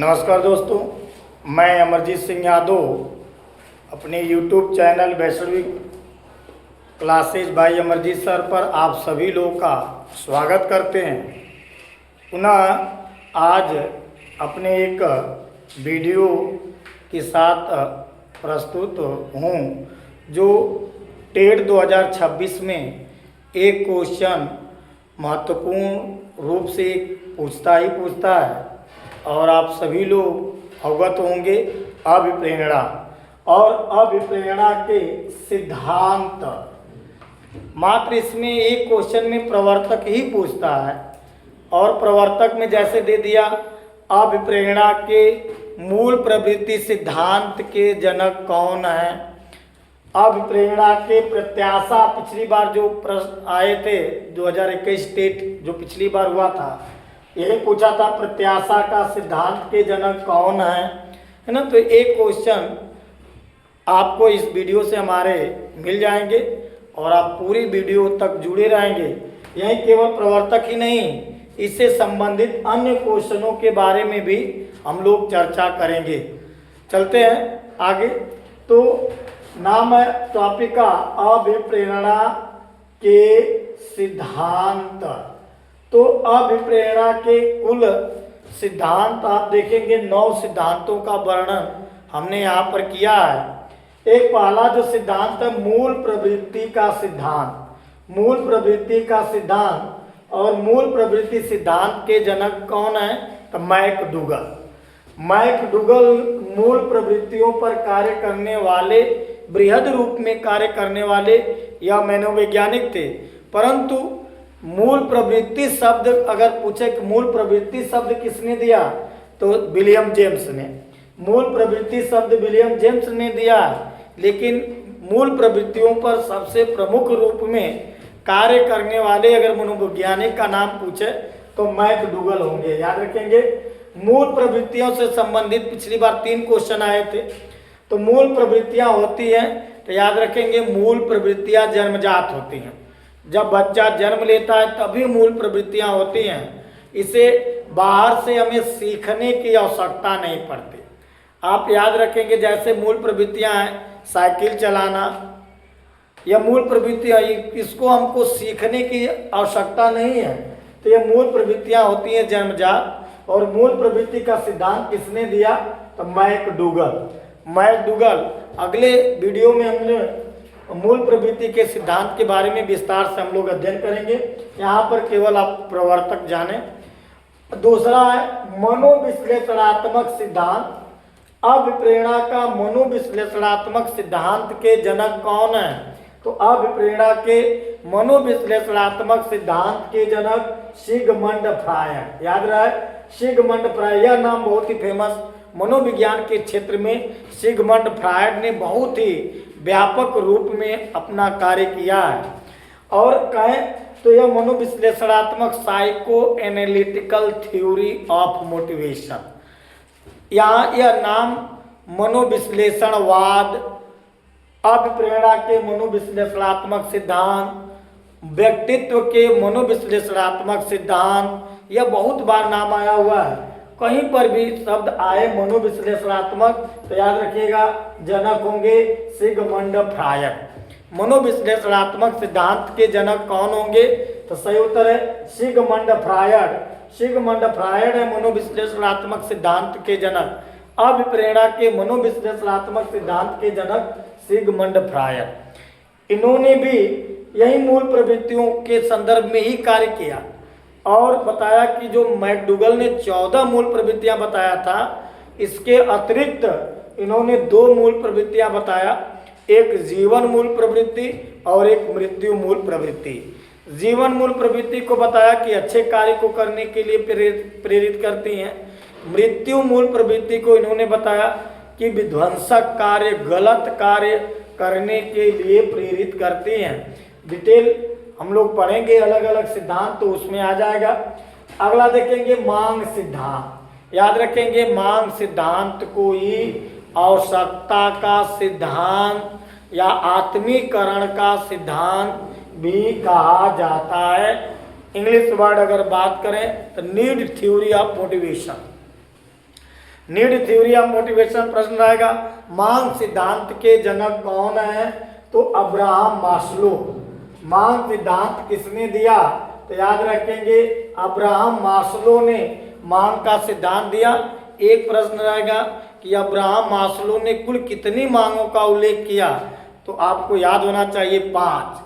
नमस्कार दोस्तों, मैं अमरजीत सिंह यादव अपने YouTube चैनल वैश्विक क्लासेज बाय अमरजीत सर पर आप सभी लोगों का स्वागत करते हैं। पुनः आज अपने एक वीडियो के साथ प्रस्तुत हूँ जो टेट 2026 में एक क्वेश्चन महत्वपूर्ण रूप से पूछता है और आप सभी लोग अवगत होंगे अभिप्रेरणा और अभिप्रेरणा के सिद्धांत। मात्र इसमें एक क्वेश्चन में प्रवर्तक ही पूछता है और प्रवर्तक में जैसे दे दिया अभिप्रेरणा के मूल प्रवृत्ति सिद्धांत के जनक कौन है। अभिप्रेरणा के प्रत्याशा पिछली बार जो प्रश्न आए थे 2021 टेट जो पिछली बार हुआ था, यही पूछा था प्रत्याशा का सिद्धांत के जनक कौन है ना। तो एक क्वेश्चन आपको इस वीडियो से हमारे मिल जाएंगे और आप पूरी वीडियो तक जुड़े रहेंगे। यही केवल प्रवर्तक ही नहीं, इससे संबंधित अन्य क्वेश्चनों के बारे में भी हम लोग चर्चा करेंगे। चलते हैं आगे। तो नाम है टॉपिक का अभिप्रेरणा के सिद्धांत। तो अभिप्रेरणा के कुल सिद्धांत आप देखेंगे 9 सिद्धांतों का वर्णन हमने यहाँ पर किया है। एक पहला जो सिद्धांत है मूल प्रवृत्ति का सिद्धांत। मूल प्रवृत्ति का सिद्धांत और मूल प्रवृत्ति सिद्धांत के जनक कौन है तो मैकडूगल। मैकडूगल मूल प्रवृत्तियों पर कार्य करने वाले, बृहद रूप में कार्य करने वाले यह मनोवैज्ञानिक थे। परंतु मूल प्रवृत्ति शब्द अगर पूछे कि मूल प्रवृत्ति शब्द किसने दिया तो विलियम जेम्स ने। मूल प्रवृत्ति शब्द विलियम जेम्स ने दिया, लेकिन मूल प्रवृत्तियों पर सबसे प्रमुख रूप में कार्य करने वाले अगर मनोवैज्ञानिक का नाम पूछे तो मैकडूगल होंगे। याद रखेंगे मूल प्रवृत्तियों से संबंधित पिछली बार 3 क्वेश्चन आए थे। तो मूल प्रवृत्तियां होती हैं तो याद रखेंगे मूल प्रवृत्तियां जन्मजात होती हैं। जब बच्चा जन्म लेता है तभी मूल प्रवृत्तियां होती हैं, इसे बाहर से हमें सीखने की आवश्यकता नहीं पड़ती। आप याद रखेंगे जैसे मूल प्रवृत्तियां हैं साइकिल चलाना, यह मूल प्रवृत्तियां, इसको हमको सीखने की आवश्यकता नहीं है। तो ये मूल प्रवृत्तियां होती हैं जन्मजात। और मूल प्रवृत्ति का सिद्धांत किसने दिया तो मैकडूगल। अगले वीडियो में हमने मूल प्रवृत्ति के सिद्धांत के बारे में विस्तार से हम लोग अध्ययन करेंगे। यहाँ पर केवल आप प्रवर्तक जाने। दूसरा है मनोविश्लेषणात्मक सिद्धांत। अभिप्रेरणा का मनोविश्लेषणात्मक सिद्धांत के जनक कौन है तो अभिप्रेरणा के मनोविश्लेषणात्मक सिद्धांत के जनक सिगमंड फ्रायड। याद रहे सिगमंड फ्रायड, यह नाम बहुत ही फेमस मनोविज्ञान के क्षेत्र में सिगमंड फ्रायड ने बहुत ही व्यापक रूप में अपना कार्य किया है। और कहें तो यह मनोविश्लेषणात्मक psycho analytical theory of motivation, यहाँ यह नाम मनोविश्लेषणवाद, अभिप्रेरणा के मनोविश्लेषणात्मक सिद्धांत, व्यक्तित्व के मनोविश्लेषणात्मक सिद्धांत, यह बहुत बार नाम आया हुआ है। कहीं पर भी शब्द आए मनोविश्लेषणात्मक तो याद रखिएगा जनक होंगे सिगमंड फ्रायड। मनोविश्लेषणात्मक सिद्धांत के जनक कौन होंगे तो सही उत्तर है सिगमंड फ्रायड। सिगमंड फ्रायड है मनोविश्लेषणात्मक सिद्धांत के जनक। अभिप्रेरणा के मनोविश्लेषणात्मक सिद्धांत के जनक सिगमंड फ्रायड। इन्होंने भी यही मूल प्रवृत्तियों के संदर्भ में ही कार्य किया और बताया कि जो मैकडूगल ने 14 मूल प्रवृत्तियां बताया था, इसके अतिरिक्त इन्होंने 2 मूल प्रवृत्तियां बताया, एक जीवन मूल प्रवृत्ति और एक मृत्यु मूल प्रवृत्ति। जीवन मूल प्रवृत्ति को बताया कि अच्छे कार्य को करने के लिए प्रेरित करती हैं। मृत्यु मूल प्रवृत्ति को इन्होंने बताया कि विध्वंसक कार्य, गलत कार्य करने के लिए प्रेरित करती हैं। डिटेल हम लोग पढ़ेंगे अलग अलग सिद्धांत तो उसमें आ जाएगा। अगला देखेंगे मांग सिद्धांत। याद रखेंगे मांग सिद्धांत को ही आवश्यकता का सिद्धांत या आत्मीकरण का सिद्धांत भी कहा जाता है। इंग्लिश वर्ड अगर बात करें तो need theory of motivation. Need theory of motivation प्रश्न रहेगा, मांग सिद्धांत के जनक कौन है? तो अब्राहम मास्लो। मांग सिद्धांत किसने दिया? तो याद रखेंगे अब्राहम मास्लो ने मांग का सिद्धांत दिया। एक प्रश्न रहेगा कि अब्राहम मास्लो ने कुल कितनी मांगों का उल्लेख किया? तो आपको याद होना चाहिए 5।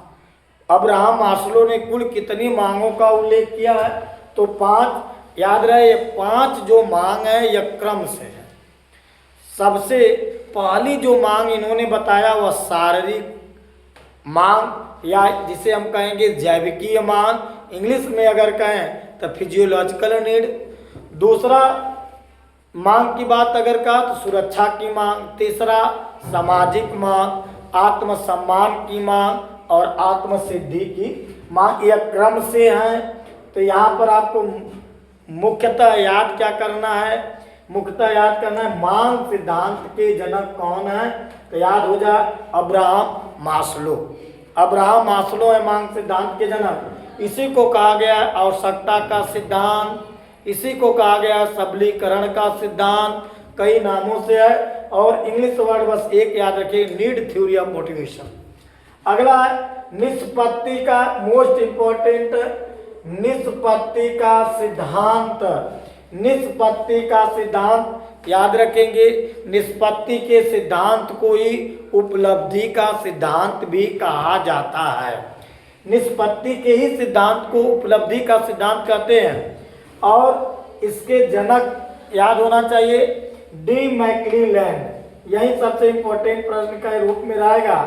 अब्राहम मास्लो ने कुल कितनी मांगों का उल्लेख किया है? तो 5। याद रहे ये 5 जो मांग है यह क्रम से है। सबसे पहली जो मांग इन्होंने बताया वह शारीरिक मांग या जिसे हम कहेंगे जैविकीय मांग, इंग्लिश में अगर कहें तो फिजियोलॉजिकल नीड। दूसरा मांग की बात अगर कहा तो सुरक्षा की मांग। तीसरा सामाजिक मांग, आत्मसम्मान की मांग और आत्मसिद्धि की मांग। यह क्रम से हैं। तो यहाँ पर आपको मुख्यतः याद क्या करना है? मुख्यतः याद करना है मांग सिद्धांत के जनक कौन है? तो याद हो जाए अब्राहम मास्लो। अब्राहम मास्लो है मांग सिद्धांत के जनक। इसी को कहा गया है आवश्यकता का सिद्धांत, इसी को कहा गया है सबलीकरण का सिद्धांत, कई नामों से है। और इंग्लिश वर्ड बस एक याद रखिए, नीड थ्योरी ऑफ मोटिवेशन। अगला है निष्पत्ति का, मोस्ट इंपॉर्टेंट, निष्पत्ति का सिद्धांत। निष्पत्ति का सिद्धांत याद रखेंगे, निष्पत्ति के सिद्धांत को ही उपलब्धि का सिद्धांत भी कहा जाता है। निष्पत्ति के ही सिद्धांत को उपलब्धि का सिद्धांत कहते हैं। और इसके जनक याद होना चाहिए डी मैक्लीलैंड। यही सबसे इंपॉर्टेंट प्रश्न का रूप में रहेगा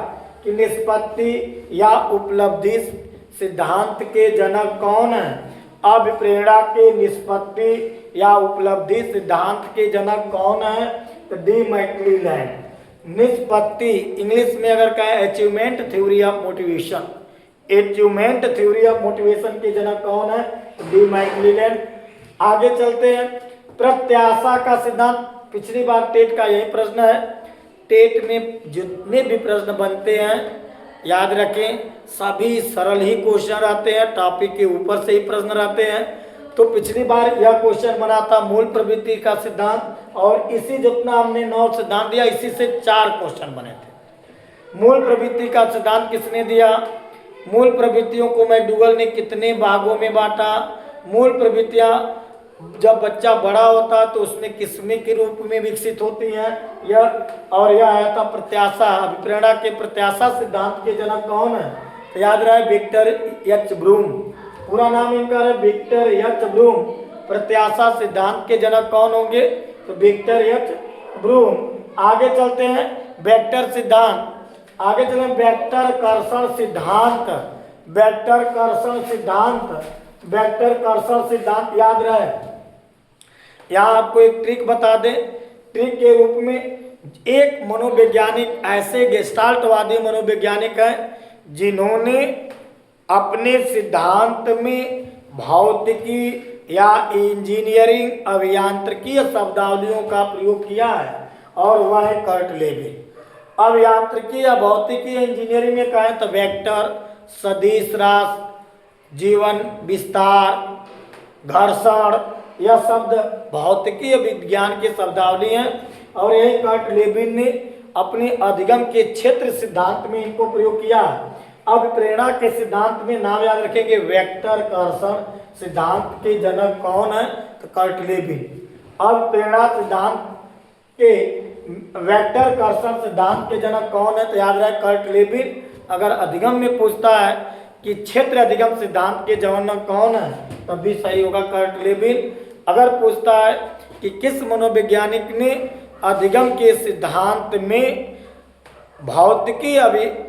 कि निष्पत्ति या उपलब्धि सिद्धांत के जनक कौन है? अभिप्रेरणा के निष्पत्ति या उपलब्धि सिद्धांत के जनक कौन है? तो डी मैक्लीलैंड। निष्पत्ति इंग्लिश में अगर कहें achievement theory of motivation, achievement theory of motivation के जनक कौन है? डी मैक्लीलैंड। आगे चलते हैं, प्रत्याशा का सिद्धांत। पिछली बार टेट का यही प्रश्न है। टेट में जितने भी प्रश्न बनते हैं याद रखें सभी सरल ही क्वेश्चन रहते हैं, टॉपिक के ऊपर से ही प्रश्न रहते हैं। तो पिछली बार यह क्वेश्चन बना था मूल प्रवृत्ति का सिद्धांत, और इसी जितना हमने 9 सिद्धांत दिया इसी से 4 क्वेश्चन बने थे। मूल प्रवृत्ति का सिद्धांत किसने दिया? मूल प्रवृत्तियों को मैक्डूगल ने कितने भागों में बांटा? मूल प्रवृत्तियां जब बच्चा बड़ा होता है तो उसमें किस्में के रूप में विकसित होती हैं। यह आया था प्रत्याशा। अभिप्रेरणा के प्रत्याशा सिद्धांत के जनक कौन है? तो याद रहे विक्टर एच ब्रूम। पूरा नाम इनका है विक्टर एच ब्रूम। प्रत्याशा सिद्धांत के जनक कौन होंगे? तो विक्टर एच ब्रूम। आगे चलते हैं वेक्टर सिद्धांत। आगे चले वेक्टर कर्षण सिद्धांत। वेक्टर कर्षण सिद्धांत, वेक्टर कर्षण सिद्धांत याद रहे। यहाँ आपको एक ट्रिक बता दें। ट्रिक के रूप में एक मनोवैज्ञानिक, ऐसे गेस्टाल्टवादी मनोवैज्ञानिक हैं जिन्होंने अपने सिद्धांत में भौतिकी या इंजीनियरिंग अभियांत्रिकी शब्दावलियों का प्रयोग किया है, और वह है कर्ट लेविन। अभियांत्रिकी या भौतिकी या इंजीनियरिंग में कहें तो वेक्टर, सदिश राशि, जीवन विस्तार, घर्षण, यह शब्द भौतिकी विज्ञान के शब्दावली हैं। और यही कर्ट लेविन ने अपने अधिगम के क्षेत्र सिद्धांत में इनको प्रयोग किया। अभिप्रेरणा के सिद्धांत में नाम याद रखेंगे वेक्टर कर्षण सिद्धांत के जनक कौन है? तो कर्ट लेविन। अभिप्रेरणा सिद्धांत के वेक्टर कर्षण सिद्धांत के जनक कौन है? तो याद रहे कर्ट लेविन। अगर अधिगम में पूछता है कि क्षेत्र अधिगम सिद्धांत के जनक कौन है, तब भी सही होगा कर्ट लेविन। अगर पूछता है कि किस मनोवैज्ञानिक ने अधिगम के सिद्धांत में भौतिकी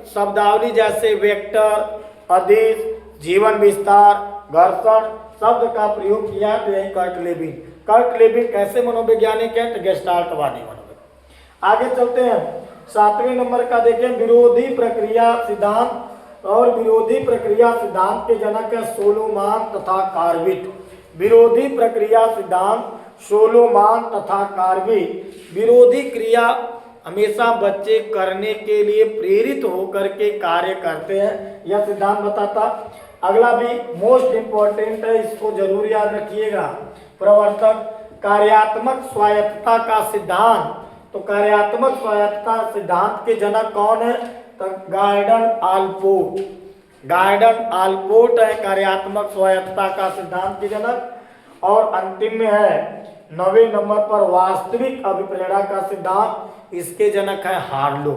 शब्दावली जैसे वेक्टर, अदिश, जीवन विस्तार, घर्षण शब्द का प्रयोग किया, तो यही कर्ट लेविन। कर्ट लेविन कैसे मनोवैज्ञानिक है? तो गेस्टाल्टवादी मनोवैज्ञानिक। आगे चलते हैं 7वें नंबर का देखें, विरोधी प्रक्रिया सिद्धांत। और विरोधी प्रक्रिया सिद्धांत के जनक है सोलोमान तथा कार्विट। विरोधी प्रक्रिया सिद्धांत सोलोमान तथा कार्विट। विरोधी क्रिया हमेशा बच्चे करने के लिए प्रेरित होकर के कार्य करते हैं, यह सिद्धांत बताता। अगला भी मोस्ट इंपॉर्टेंट है, इसको जरूर याद रखिएगा। प्रवर्तक कार्यात्मक स्वायत्तता का सिद्धांत। तो कार्यात्मक स्वायत्तता सिद्धांत के जनक कौन है? तो गॉर्डन ऑलपोर्ट। गॉर्डन ऑलपोर्ट है कार्यात्मक स्वायत्तता का सिद्धांत के जनक। और अंतिम में है 9वें नंबर पर वास्तविक अभिप्रेरणा का सिद्धांत, इसके जनक है हार्लो।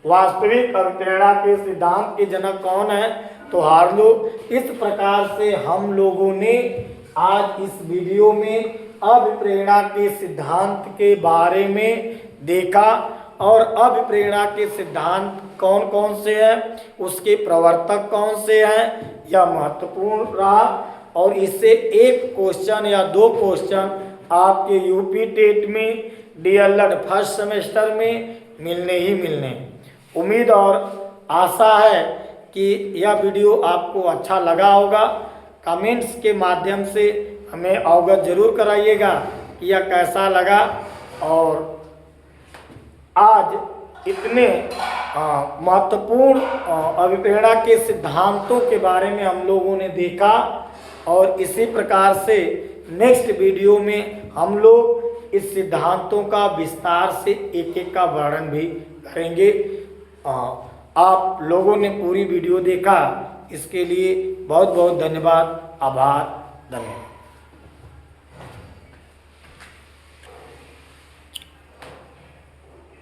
वास्तविक अभिप्रेरणा के सिद्धांत के जनक कौन है? तो हार्लो। इस प्रकार से हम लोगों ने आज इस वीडियो में अभिप्रेरणा के सिद्धांत के बारे में देखा और अभिप्रेरणा के सिद्धांत कौन कौन से हैं, उसके प्रवर्तक कौन से हैं, यह महत्वपूर्ण रहा। और इससे एक क्वेश्चन या दो क्वेश्चन आपके यूपी टेट में डीएलएड फर्स्ट सेमेस्टर में मिलने ही मिलने। उम्मीद और आशा है कि यह वीडियो आपको अच्छा लगा होगा। कमेंट्स के माध्यम से हमें अवगत जरूर कराइएगा कि यह कैसा लगा। और आज इतने महत्वपूर्ण अभिप्रेरणा के सिद्धांतों के बारे में हम लोगों ने देखा और इसी प्रकार से नेक्स्ट वीडियो में हम लोग इस सिद्धांतों का विस्तार से एक एक का वर्णन भी करेंगे। आप लोगों ने पूरी वीडियो देखा, इसके लिए बहुत बहुत धन्यवाद, आभार, धन्यवाद।